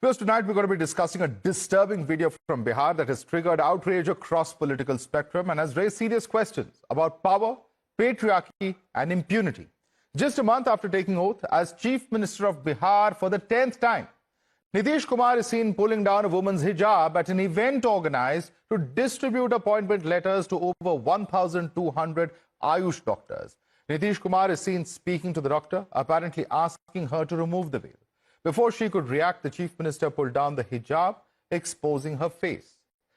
Because tonight we're going to be discussing a disturbing video from Bihar that has triggered outrage across political spectrum and has raised serious questions about power, patriarchy and impunity. Just a month after taking oath as Chief Minister of Bihar for the 10th time, Nitish Kumar is seen pulling down a woman's hijab at an event organized to distribute appointment letters to over 1,200 Ayush doctors. Nitish Kumar is seen speaking to the doctor, apparently asking her to remove the veil. Before she could react, the Chief Minister pulled down the hijab, exposing her face.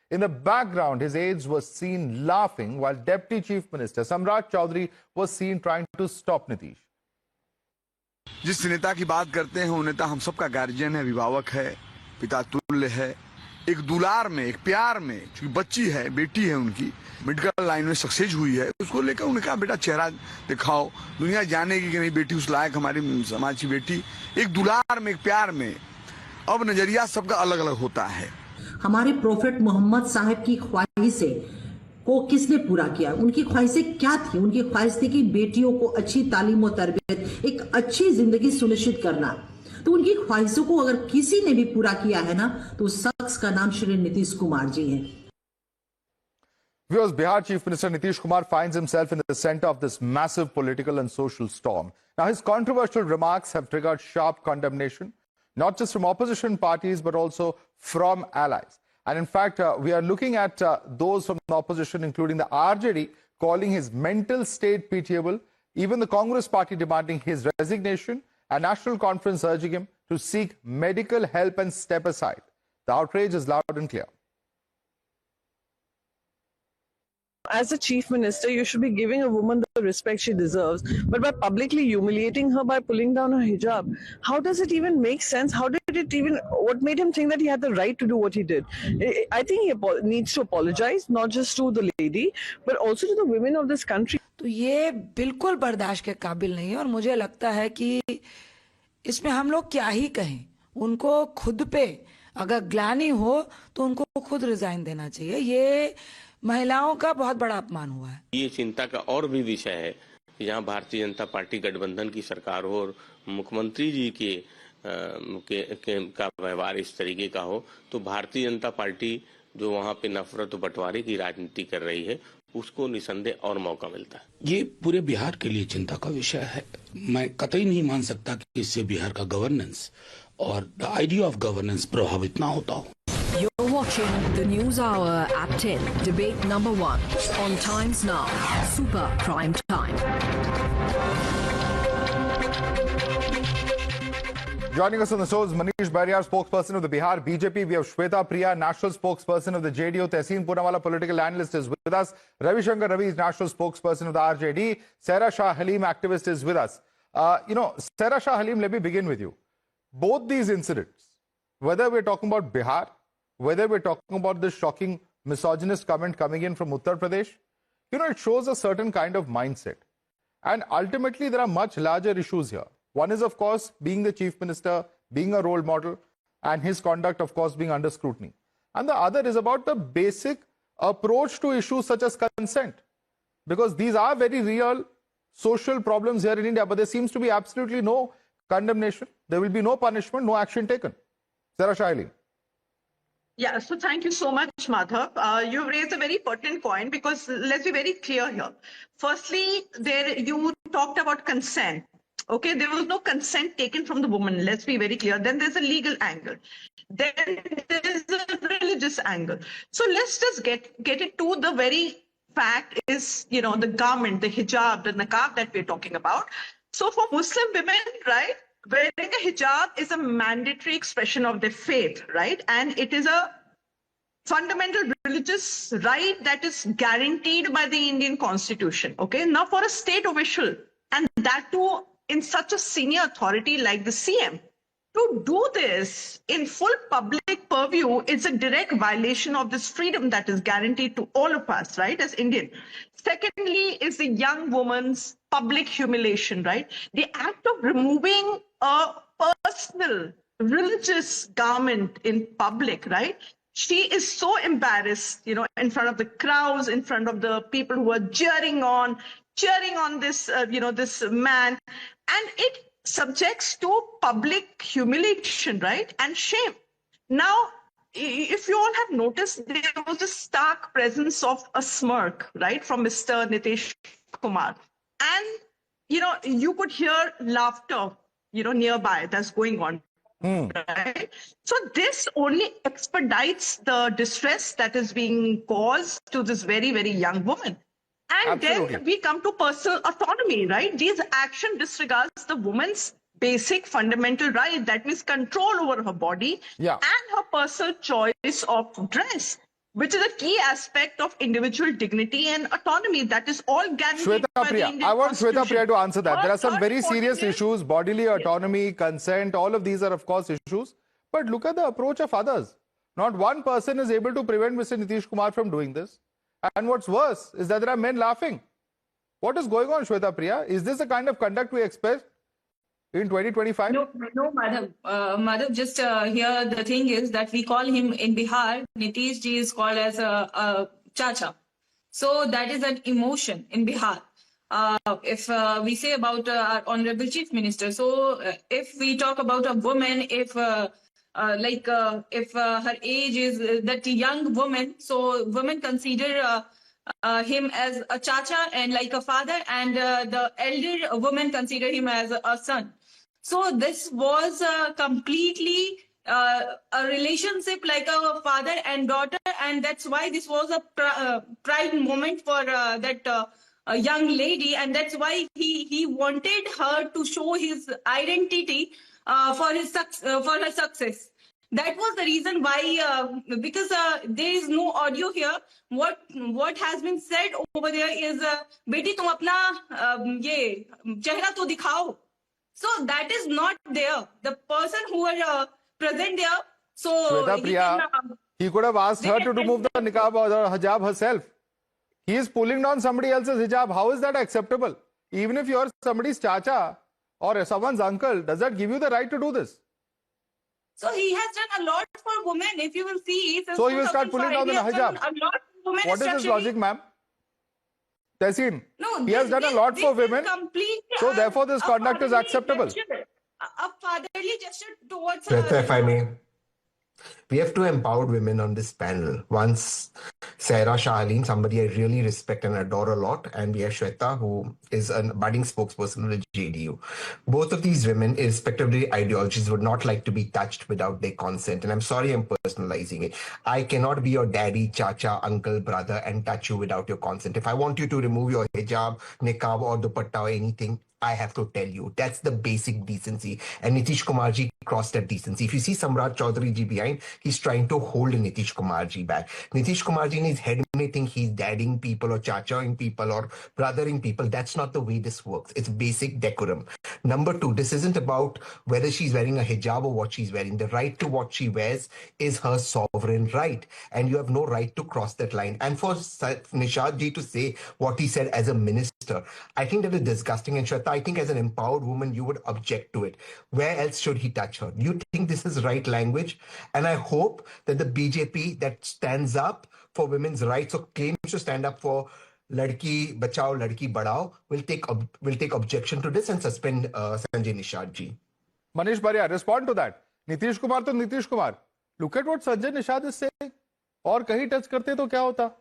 In the background, his aides were seen laughing while Deputy Chief Minister Samrat Chaudhary was seen trying to stop Nitish. जिस नेता की बात करते हैं वो नेता हम सबका गार्जियन है, अभिभावक है, पिता तुल्य है, एक दुलार में, एक प्यार में, क्योंकि बच्ची है, बेटी है उनकी, मेडिकल लाइन में सक्सेस हुई है, उसको लेकर उन्होंने कहा बेटा चेहरा दिखाओ, दुनिया जानेगी कि नहीं बेटी उस लायक हमारी समाज की बेटी, एक दुलार में, एक प्यार में। अब नजरिया सबका अलग अलग होता है। हमारे प्रोफेट मोहम्मद साहब की ख्वाहिशें को किसने पूरा किया? उनकी ख्वाहिशें क्या थी? उनकी ख्वाहिश थी कि बेटियों को अच्छी तालीम और तरबियत, एक अच्छी जिंदगी सुनिश्चित करना। तो उनकी ख्वाहिशों को अगर किसी ने भी पूरा किया है ना, तो उस शख्स का नाम श्री नीतीश कुमार जी है। Viewers, Bihar Chief Minister Nitish Kumar finds himself in the center of this massive political and social storm. Now, his controversial remarks have triggered sharp condemnation, not just from opposition parties, but also from allies. And in fact, we are looking at those from the opposition, including the RJD, calling his mental state pitiable, even the Congress party demanding his resignation, and National Conference urging him to seek medical help and step aside. The outrage is loud and clear. As a chief minister, you should be giving a woman the respect she deserves. But by publicly humiliating her by pulling down her hijab, how does it even make sense? How did it even, what made him think that he had the right to do what he did? I think he needs to apologize, not just to the lady, but also to the women of this country. तो ये बिल्कुल बर्दाश्त के काबिल नहीं है और मुझे लगता है कि इसमें हम लोग क्या ही कहें। उनको खुद पे अगर ग्लानि हो तो उनको खुद रिजाइन देना चाहिए। ये महिलाओं का बहुत बड़ा अपमान हुआ है। ये चिंता का और भी विषय है कि जहां भारतीय जनता पार्टी गठबंधन की सरकार हो और मुख्यमंत्री जी का व्यवहार इस तरीके का हो, तो भारतीय जनता पार्टी जो वहां पे नफरत और बंटवारे की राजनीति कर रही है, उसको निसंदेह और मौका मिलता है। ये पूरे बिहार के लिए चिंता का विषय है। मैं कतई नहीं मान सकता कि इससे बिहार का गवर्नेंस और द आइडिया ऑफ गवर्नेंस प्रभावित ना होता हो। You're watching the News Hour at 10, debate number 1 on Times Now, Super Prime Time. Joining us on the show is Manish Baryar, spokesperson of the Bihar BJP. We have Shweta Priya, national spokesperson of the JDU. Tehseen Poonawala, political analyst, is with us. Ravi Shankar Ravi is national spokesperson of the RJD. Sarah Shah Halim, activist, is with us. Sarah Shah Halim, let me begin with you. Both these incidents, whether we're talking about Bihar, whether we're talking about this shocking misogynist comment coming in from Uttar Pradesh, it shows a certain kind of mindset. And ultimately, there are much larger issues here. One is, of course, being the chief minister, being a role model, and his conduct, of course, being under scrutiny. And the other is about the basic approach to issues such as consent. Because these are very real social problems here in India, but there seems to be absolutely no condemnation. There will be no punishment, no action taken. Sarah Shah Halim. Yeah, so thank you so much, Madhav. You've raised a very pertinent point because let's be very clear here. Firstly, you talked about consent. Okay, there was no consent taken from the woman. Let's be very clear. Then there's a legal angle. Then there's a religious angle. So let's just get it to the very fact is, the garment, the hijab, the niqab that we're talking about. So for Muslim women, right, wearing a hijab is a mandatory expression of their faith, right? And it is a fundamental religious right that is guaranteed by the Indian Constitution, okay? Now for a state official, and that too in such a senior authority like the CM, to do this in full public purview, it's a direct violation of this freedom that is guaranteed to all of us, right, as Indian. Secondly, is the young woman's public humiliation, right? The act of removing a personal religious garment in public, right? She is so embarrassed, in front of the crowds, in front of the people who are cheering on this, this man, and it subjects to public humiliation, right? And shame. Now, if you all have noticed, there was a stark presence of a smirk, right, from Mr. Nitish Kumar. And, you could hear laughter, nearby that's going on. Right? So this only expedites the distress that is being caused to this very, very young woman. And Absolutely. then we come to personal autonomy, right? This action disregards the woman's basic fundamental right, that means control over her body and her personal choice of dress, which is a key aspect of individual dignity and autonomy that is all guaranteed by the Priya, Indian I want Shweta Constitution. Priya to answer that. There are some Third very important serious is- issues, bodily autonomy, consent, all of these are of course issues. But look at the approach of others. Not one person is able to prevent Mr. Nitish Kumar from doing this. And what's worse is that there are men laughing. What is going on, Shweta Priya? Is this the kind of conduct we expect in 2025? No, madam. Madam, just here the thing is that we call him in Bihar, Nitish ji is called as a chacha. So that is an emotion in Bihar. If we say about our Honorable Chief Minister, so if we talk about a woman, if her age is that young woman, so women consider him as a chacha and like a father, and the elder woman consider him as a son. So this was completely a relationship like a father and daughter, and that's why this was a pride moment for that young lady, and that's why he wanted her to show his identity for her success. That was the reason why, because there is no audio here. What has been said over there is, "Beti, tum apna ye chehra to dikhao." So that is not there. The person who are present there. So Shweta Priya, he could have asked her to remove the niqab or the hijab herself. He is pulling down somebody else's hijab. How is that acceptable? Even if you're somebody's chacha or someone's uncle, does that give you the right to do this? So he has done a lot for women. If you will see, So he will start pulling down the hijab. What is this logic, ma'am? Tehseen, No, he has done a lot for women. So therefore this conduct is acceptable. A fatherly gesture towards Shweta, if I may, we have two empowered women on this panel. One's Sarah Shahaleen, somebody I really respect and adore a lot, and we have Shweta, who is a budding spokesperson of the JDU. Both of these women, irrespective of their ideologies, would not like to be touched without their consent. And I'm sorry I'm personalizing it. I cannot be your daddy, chacha, uncle, brother, and touch you without your consent. If I want you to remove your hijab, niqab, or dupatta or anything, I have to tell you. That's the basic decency. And Nitish Kumar ji crossed that decency. If you see Samrat Chaudhary ji behind, he's trying to hold Nitish Kumar ji back. Nitish Kumar ji in his head may think he's dadding people or chachaing people or brothering people. That's not the way this works. It's basic decorum. Number two, this isn't about whether she's wearing a hijab or what she's wearing. The right to what she wears is her sovereign right. And you have no right to cross that line. And for Nishad ji to say what he said as a minister, I think that is disgusting. And Shweta, I think as an empowered woman, you would object to it. Where else should he touch her? Do you think this is right language? And I hope that the BJP that stands up for women's rights or claims to stand up for Ladki Bachao, Ladki Badao will take objection to this and suspend Sanjay Nishad ji. Manish Baria, respond to that. Nitish Kumar to Nitish Kumar. Look at what Sanjay Nishad is saying. और कहीं touch करते तो क्या होता?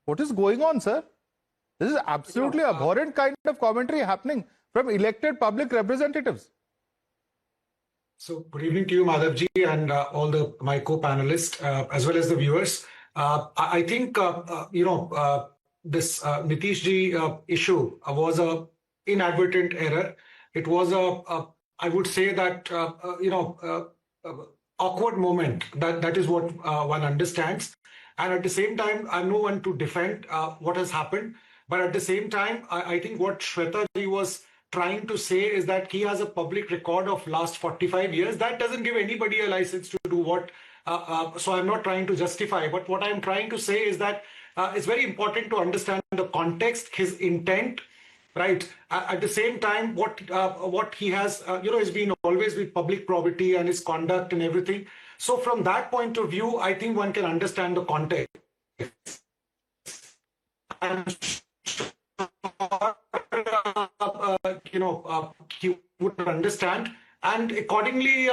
What is going on, sir? This is absolutely abhorrent kind of commentary happening from elected public representatives. So, good evening to you, Madhavji, and all my co-panelists, as well as the viewers. I think, this Nitish ji issue was a inadvertent error. It was I would say that, awkward moment. That is what one understands. And at the same time, I'm no one to defend what has happened. But at the same time, I think what Shweta ji was trying to say is that he has a public record of last 45 years. That doesn't give anybody a license to do what. So I'm not trying to justify. But what I'm trying to say is that it's very important to understand the context, his intent, right? At the same time, what he has, has been always with public probity and his conduct and everything. So from that point of view, I think one can understand the context. And he would understand And accordingly, he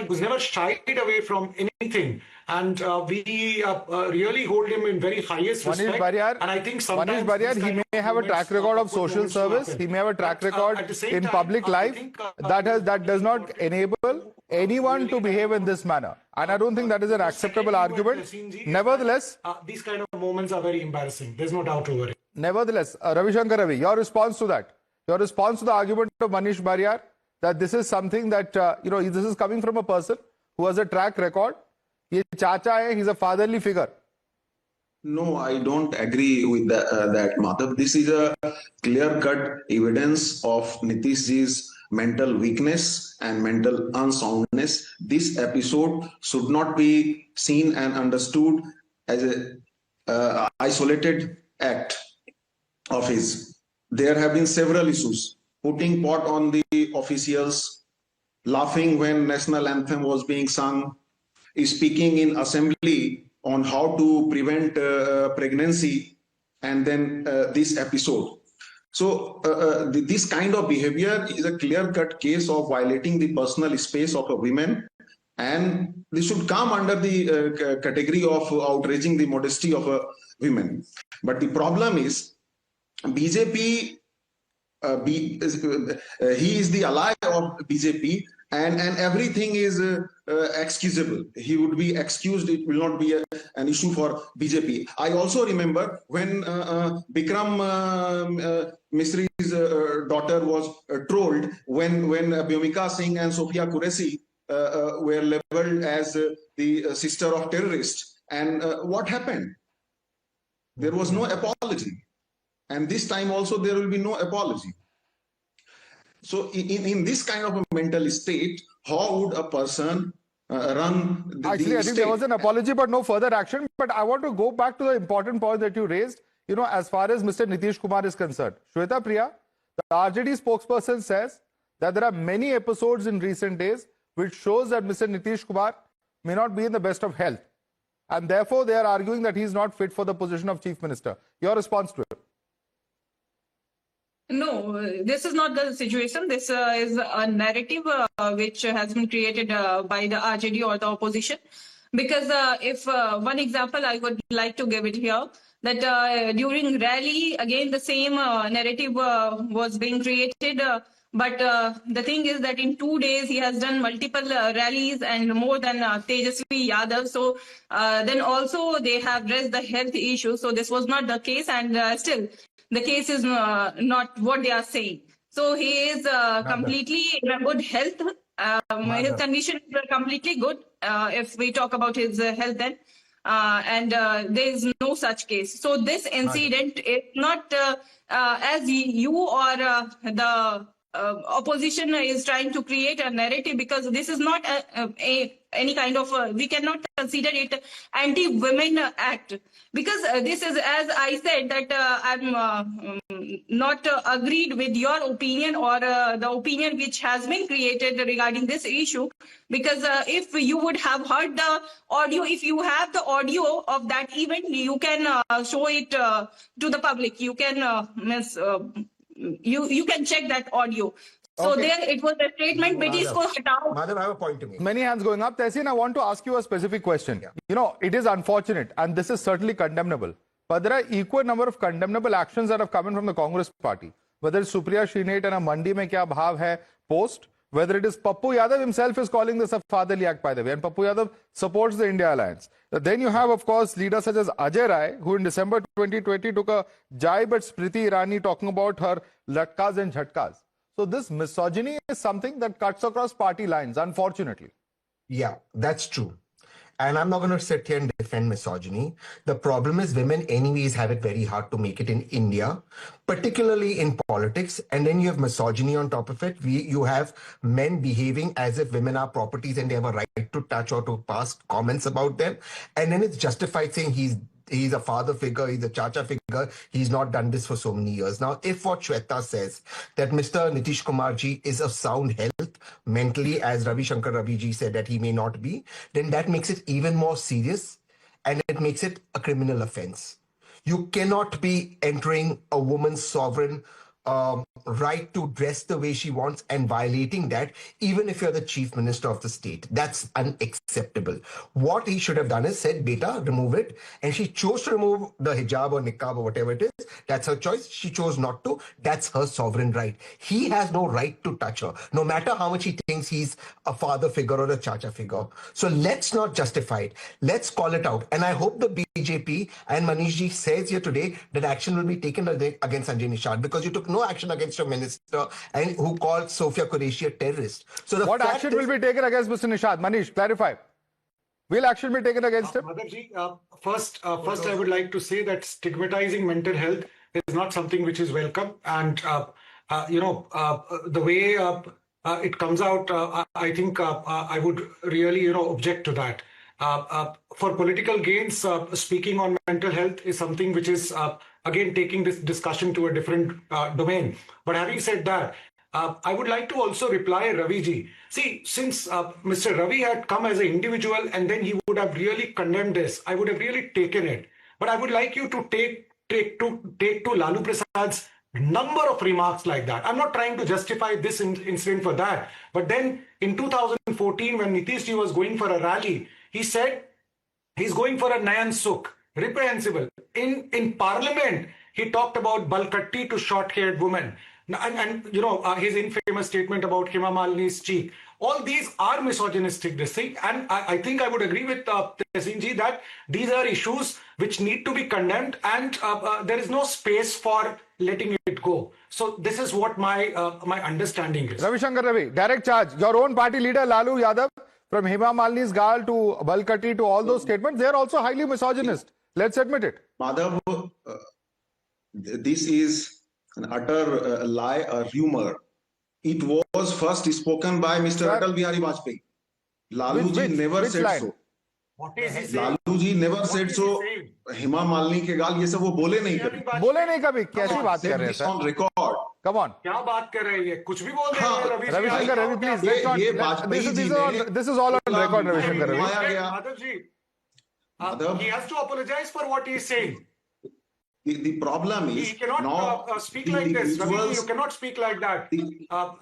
was never shied away from anything. And we really hold him in very highest respect. And I think sometimes he may have a track record of social service. He may have a track record in public life. That does not enable anyone to behave in this manner. And I don't think that is an acceptable argument. Nevertheless, these kind of moments are very embarrassing. There's no doubt over it. Nevertheless, Ravi Shankar Ravi, your response to that, your response to the argument of Manish Bariyar, that this is something that, this is coming from a person who has a track record. Ye chacha hai, he's a fatherly figure. No, I don't agree with that, Madhav. This is a clear-cut evidence of Nitish ji's mental weakness and mental unsoundness. This episode should not be seen and understood as a isolated act of his. There have been several issues: putting pot on the officials, laughing when national anthem was being sung, speaking in assembly on how to prevent pregnancy, and then this episode. So this kind of behavior is a clear-cut case of violating the personal space of a woman, and this should come under the category of outraging the modesty of a woman. But the problem is BJP, he is the ally of BJP, and everything is excusable. He would be excused. It will not be an issue for BJP. I also remember when Bikram Misri's daughter was trolled when Bhumika Singh and Sophia Qureshi were labeled as the sister of terrorists. And what happened? There was no apology. And this time also there will be no apology. So in this kind of a mental state, how would a person run the Actually, I think there was an apology, but no further action. But I want to go back to the important point that you raised. As far as Mr. Nitish Kumar is concerned, Shweta Priya, the RJD spokesperson, says that there are many episodes in recent days which shows that Mr. Nitish Kumar may not be in the best of health. And therefore, they are arguing that he is not fit for the position of Chief Minister. Your response to it? No, this is not the situation. This is a narrative which has been created by the RJD or the opposition. Because if one example I would like to give it here, that during rally, again, the same narrative was being created. But the thing is that in 2 days, he has done multiple rallies and more than Tejasvi Yadav. So then also they have raised the health issue. So this was not the case. And still, the case is not what they are saying. So he is completely in a good health. His condition is completely good if we talk about his health then. And there is no such case. So this incident is not as you or the opposition is trying to create a narrative, because this is not any kind of we cannot consider it anti-women act, because this is, as I said, that I'm not agreed with your opinion or the opinion which has been created regarding this issue, because if you would have heard the audio, if you have the audio of that event, you can show it to the public. You can you can check that audio. So there it was a statement, Madhav, I have a point to make. Many hands going up. Tehseen, I want to ask you a specific question. It is unfortunate and this is certainly condemnable. But there are equal number of condemnable actions that have come in from the Congress party. Whether it's Supriya Shrinate and a Mandi mein kya bhav hai post, whether it is Pappu Yadav himself is calling this a fatherly act, by the way, and Pappu Yadav supports the India Alliance. Then you have, of course, leaders such as Ajay Rai, who in December 2020 took a jibe at Smriti Irani talking about her latkas and jhatkas. So this misogyny is something that cuts across party lines, unfortunately. Yeah, that's true. And I'm not going to sit here and defend misogyny. The problem is women anyways have it very hard to make it in India, particularly in politics. And then you have misogyny on top of it. You have men behaving as if women are properties and they have a right to touch or to pass comments about them. And then it's justified saying he's a father figure, he's a chacha figure, he's not done this for so many years. Now, if what Shweta says, that Mr. Nitish Kumar ji is of sound health mentally, as Ravi Shankar Ravi ji said that he may not be, then that makes it even more serious and it makes it a criminal offense. You cannot be entering a woman's sovereign right to dress the way she wants and violating that, even if you're the chief minister of the state. That's unacceptable. What he should have done is said, beta, remove it. And she chose to remove the hijab or niqab or whatever it is. That's her choice. She chose not to. That's her sovereign right. He has no right to touch her, no matter how much he thinks he's a father figure or a chacha figure. So let's not justify it. Let's call it out. And I hope the BJP and Manish ji says here today that action will be taken against Sanjay Nishad, because you took no action against your minister and who called Sofia Qureshi a terrorist. So what action will be taken against Mr. Nishad? Manish, clarify. Will action be taken against him? Madhavji, first I would like to say that stigmatizing mental health is not something which is welcome. And, the way it comes out, I think I would really, object to that. For political gains, speaking on mental health is something which is, again, taking this discussion to a different domain. But having said that, I would like to also reply Ravi ji. See, since Mr. Ravi had come as an individual and then he would have really condemned this, I would have really taken it. But I would like you to take to Lalu Prasad's number of remarks like that. I'm not trying to justify this incident for that. But then in 2014, when Nitish ji was going for a rally, he said he's going for a Nayan Sukh, reprehensible. In Parliament, he talked about balkatti to short-haired women. And his infamous statement about Hema Malini's cheek. All these are misogynistic, this thing. And I think I would agree with Tehseen ji that these are issues which need to be condemned, and there is no space for letting it go. So this is what my understanding is. Ravi Shankar Ravi, direct charge. Your own party leader, Lalu Yadav, from Hema Malini's gal to balkatti to all those statements, they are also highly misogynist. Let's admit it. Madhav, this is an utter lie, a rumor. It was first spoken by Mr. Atal Bihari Vajpayee. Lalu ji never said line? so. What is he saying? Lalu ji never said so. Hema Malini ke gaal ye sab wo bole nahi kabhi. बोले नहीं कभी, कैसी बात कर रहे हैं This on record. Come on. क्या बात कर रहे हैं ये? कुछ भी बोल रहे हैं Ravi ji. Ravi Shankar Ravi, please. This is all on record, Ravi Shankar Ravi. Madhav ji, he has to apologize for what he is saying. The problem is he cannot now speak like this. Ravi, you cannot speak like that. The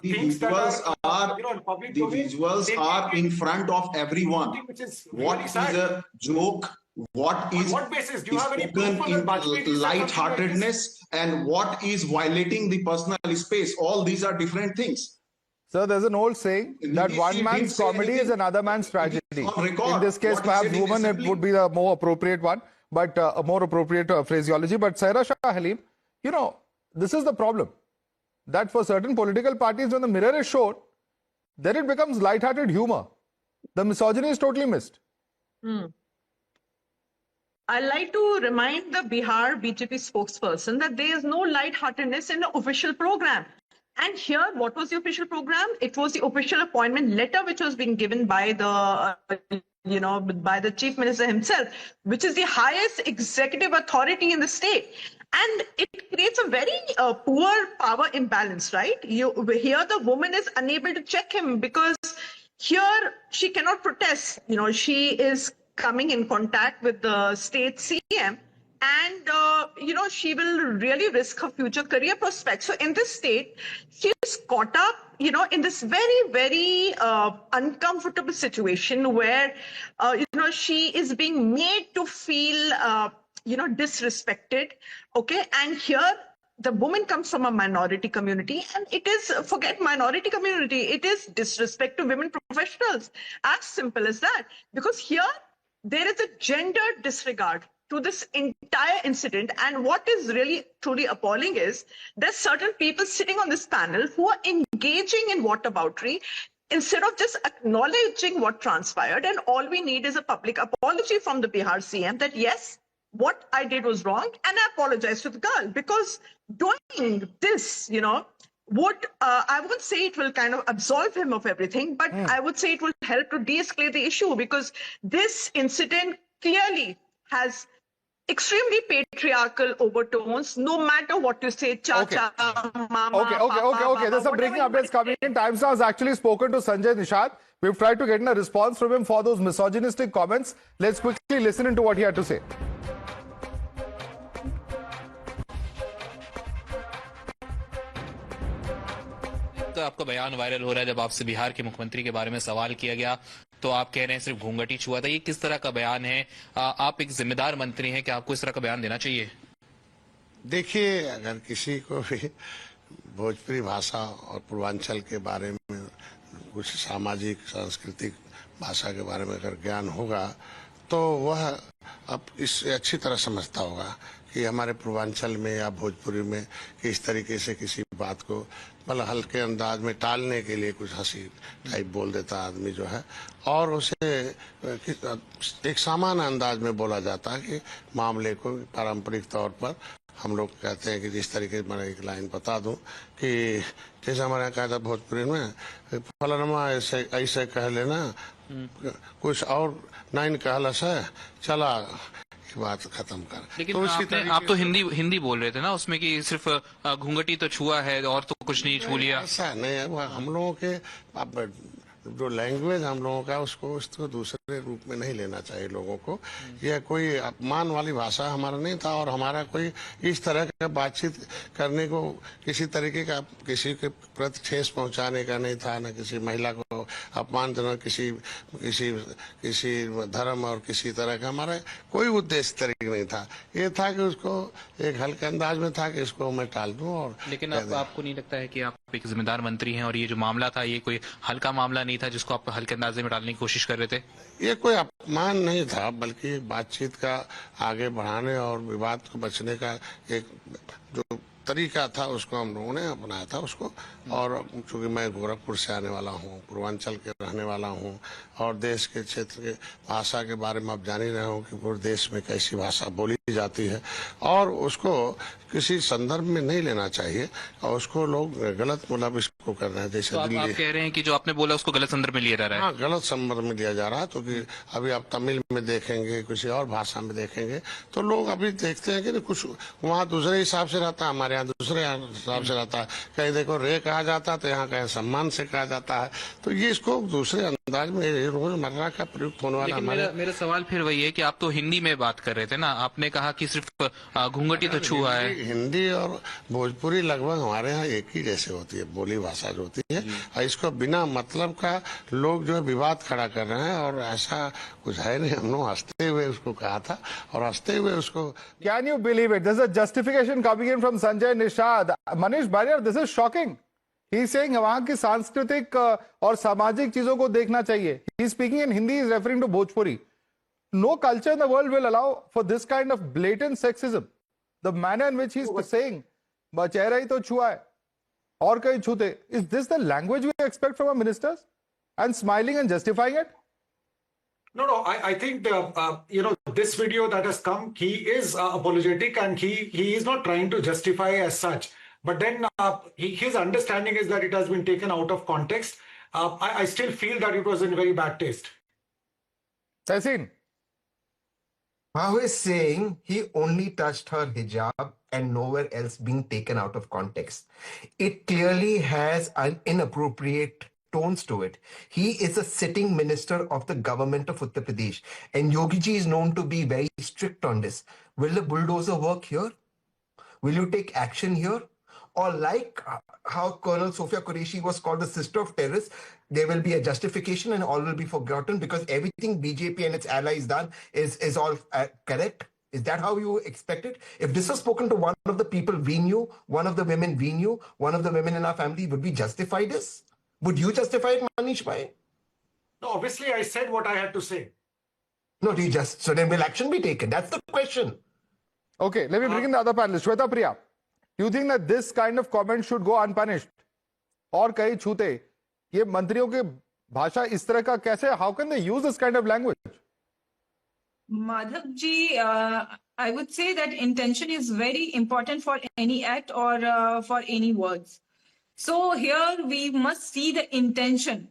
Things visuals that are in public the domain, visuals are in front of everyone. which is What really is sad. a joke? What is what basis? Do you have any spoken proof in that Vajpayee said something light-heartedness, and what is violating the personal space? All these are different things. So there's an old saying that one man's comedy is another man's tragedy. In this case, perhaps woman it would be the more appropriate one, but a more appropriate phraseology. But Saira Shah Halim, this is the problem. That for certain political parties, when the mirror is shown, then it becomes light-hearted humor. The misogyny is totally missed. I'd like to remind the Bihar BJP spokesperson that there is no lightheartedness in the official program. And here, what was the official program? It was the official appointment letter which was being given by the, by the chief minister himself, which is the highest executive authority in the state. And it creates a very poor power imbalance, right? Here, the woman is unable to check him because here she cannot protest. She is coming in contact with the state CM, and she will really risk her future career prospects. So in this state, she is caught up in this very, very uncomfortable situation where she is being made to feel disrespected. Okay, and here the woman comes from a minority community, and it is, forget minority community, it is disrespect to women professionals, as simple as that. Because here there is a gender disregard to this entire incident. And what is really truly appalling is there's certain people sitting on this panel who are engaging in whataboutery instead of just acknowledging what transpired. And all we need is a public apology from the Bihar CM that yes, what I did was wrong, and I apologize to the girl. Because doing this, would, I would say it will kind of absolve him of everything, but I would say it will help to de-escalate the issue, because this incident clearly has extremely patriarchal overtones, no matter what you say, cha-cha, mama, Okay. There's some breaking updates coming in. Times Now has actually spoken to Sanjay Nishad. We've tried to get a response from him for those misogynistic comments. Let's quickly listen into what he had to say. आपका बयान viral हो रहा है, जब आपसे बिहार के मुख्यमंत्री के बारे में सवाल किया गया तो आप कह रहे हैं सिर्फ घूंघट ही छुआ था। ये किस तरह का बयान है? आप एक जिम्मेदार मंत्री हैं, क्या आपको इस तरह का बयान देना चाहिए? देखिए, अगर किसी को भी भोजपुरी भाषा और पूर्वांचल के बारे में कुछ सामाजिक सांस्कृतिक भाषा के बारे में अगर ज्ञान होगा तो वह अब इससे अच्छी तरह समझता होगा कि हमारे पूर्वांचल में या भोजपुरी में किस तरीके से किसी बात को मतलब हल्के अंदाज में टालने के लिए कुछ हंसी टाइप बोल देता आदमी जो है, और उसे एक सामान्य अंदाज में बोला जाता है कि मामले को पारंपरिक तौर पर हम लोग कहते हैं कि जिस तरीके से मैं एक लाइन बता दूं कि जैसे हमारे यहाँ कहा था भोजपुरी में, फलानमा ऐसे ऐसे कह लेना, कुछ और नाइन कहलस है, चला बात खत्म कर। लेकिन तो आप तो हिंदी बोल रहे थे ना उसमें कि सिर्फ घूंघटी तो छुआ है और तो कुछ नहीं छू लिया। ऐसा नहीं है, वो हम लोगों के जो लैंग्वेज हम लोगों का उसको दूसरे रूप में नहीं लेना चाहिए लोगों को। यह कोई अपमान वाली भाषा हमारा नहीं था, और हमारा कोई इस तरह का बातचीत करने को किसी तरीके का किसी के प्रति ठेस पहुंचाने का नहीं था, न किसी महिला को अपमानजनक किसी धर्म और किसी तरह का हमारा कोई उद्देश्य तरीके नहीं था। ये था कि उसको एक हल्के अंदाज में था कि इसको मैं टाल दूं। और लेकिन आपको नहीं लगता है कि आप एक जिम्मेदार मंत्री हैं और ये जो मामला था ये कोई हल्का मामला नहीं था जिसको आप हल्के अंदाजे में डालने की कोशिश कर रहे थे? ये कोई अपमान नहीं था, बल्कि बातचीत का आगे बढ़ाने और विवाद को बचने का एक जो तरीका था उसको हम लोगों ने अपनाया था उसको। और चूंकि मैं गोरखपुर से आने वाला हूँ, पूर्वांचल के रहने वाला हूँ, और देश के क्षेत्र के भाषा के बारे में आप जान ही रहे हो कि पूरे देश में कैसी भाषा बोली जाती है, और उसको किसी संदर्भ में नहीं लेना चाहिए, और उसको लोग गलत मतलब इसको कर रहे हैं। जैसे तो आप कह रहे हैं कि जो आपने बोला उसको गलत संदर्भ में लिया जा रहा है? हाँ, गलत संदर्भ में लिया जा रहा है। तो कि अभी आप तमिल में देखेंगे, किसी और भाषा में देखेंगे, तो लोग अभी देखते हैं कि कुछ वहाँ दूसरे हिसाब से रहता है, हमारे यहाँ दूसरे हिसाब से रहता है। कहीं देखो रे कहा जाता है तो यहाँ कहीं सम्मान से कहा जाता है। तो ये इसको दूसरे अंदाज में रोजमर्रा का प्रयुक्त होने वाला हमारे। मेरा सवाल फिर वही है कि आप तो हिंदी में बात कर रहे थे ना, आपने कहा कि सिर्फ घूंघटी तो छुआ है। हिंदी और भोजपुरी लगभग हमारे यहाँ एक ही जैसे होती है, बोली भाषा जो होती है, और इसको बिना मतलब का लोग जो है विवाद खड़ा कर रहे हैं, और ऐसा कुछ है नहीं। हम लोग हंसते हुए उसको कहा था और हंसते हुए उसको। Can you believe it? This is a justification coming in from Sanjay Nishad. Manish Barrier, this is shocking. He is saying वहां की सांस्कृतिक और सामाजिक चीजों को देखना चाहिए. He is speaking in Hindi, he is referring to Bhojpuri. No culture in the world will allow for this kind of blatant sexism. The manner in which he is saying, चेहरा ही तो छुआ है और कहीं छूते. Is this the language we expect from our ministers? And smiling and justifying it? No, I think this video that has come, he is apologetic, and he is not trying to justify as such. But then his understanding is that it has been taken out of context. I still feel that it was in very bad taste. Tehseen. How is saying he only touched her hijab and nowhere else being taken out of context? It clearly has an inappropriate tones to it. He is a sitting minister of the government of Uttar Pradesh, and Yogi ji is known to be very strict on this. Will the bulldozer work here? Will you take action here? Or like how Colonel Sofia Qureshi was called the sister of terrorists, there will be a justification and all will be forgotten because everything BJP and its allies done is all correct? Is that how you expect it? If this was spoken to one of the people we knew, one of the women we knew, one of the women in our family, would we justify this? Would you justify it, Manish Bhai? No, obviously I said what I had to say. No, so then will action be taken? That's the question. Okay, let me bring in the other panelist. Shweta Priya, do you think that this kind of comment should go unpunished? और कहीं छूते ये मंत्रियों के भाषा इस तरह का कैसे? How can they use this kind of language? Madhav ji, I would say that intention is very important for any act or for any words. So here we must see the intention,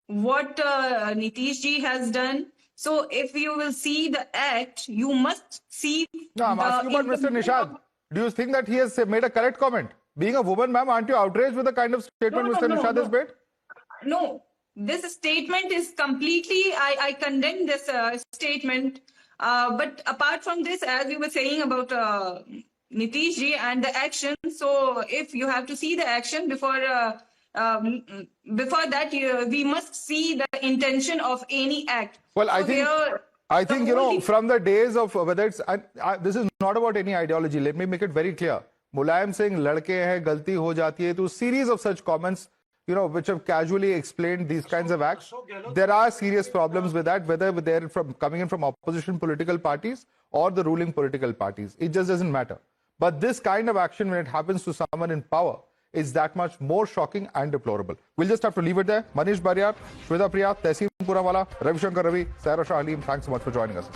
what Nitish ji has done. So if you will see the act, you must see. No, I'm asking about Mr. Nishad. Do you think that he has made a correct comment? Being a woman, ma'am, aren't you outraged with the kind of statement Mr. Nishad has made? No, this statement is completely, I condemn this statement. But apart from this, as you were saying about Nitish ji and the action, so if you have to see the action before before that, we must see the intention of any act. Well, So I think, you know, from the days of whether it's, this is not about any ideology. Let me make it very clear. Mulayam Singh, ladke hai, galti ho jati hai, to series of such comments, you know, which have casually explained these kinds of acts. There are serious problems with that, whether they're coming in from opposition political parties or the ruling political parties. It just doesn't matter. But this kind of action, when it happens to someone in power, is that much more shocking and deplorable. We'll just have to leave it there. Manish Bariar, Shweta Priya, Tehseen Purawala, Ravi Shankar Ravi, Saira Shah Aleem, thanks so much for joining us.